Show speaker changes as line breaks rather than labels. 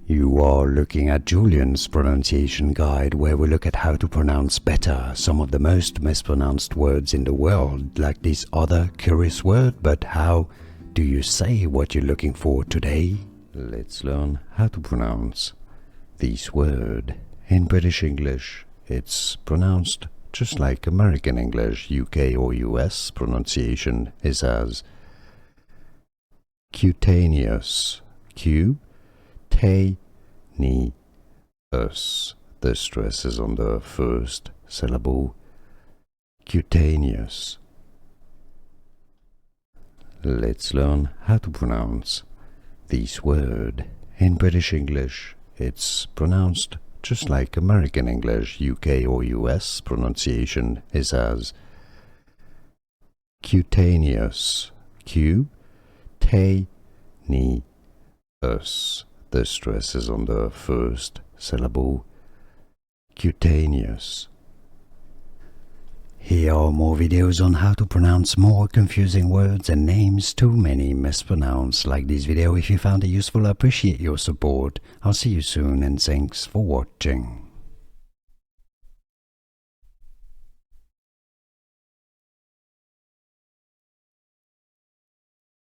You are looking at Julian's pronunciation guide, where we look at how to pronounce better some of the most mispronounced words in the world, like this other curious word. But how do you say what you're looking for today? Let's learn how to pronounce this word. In British English, it's pronounced just like American English. UK or US pronunciation is as cutaneous. Cutaneous. The stress is on the first syllable. Cutaneous. Let's learn how to pronounce this word. In British English, it's pronounced just like American English. UK or US pronunciation is as cutaneous. Cutaneous. The stress is on the first syllable. Cutaneous. Here are more videos on how to pronounce more confusing words and names too many mispronounced. Like this video if you found it useful. I appreciate your support. I'll see you soon and thanks for watching.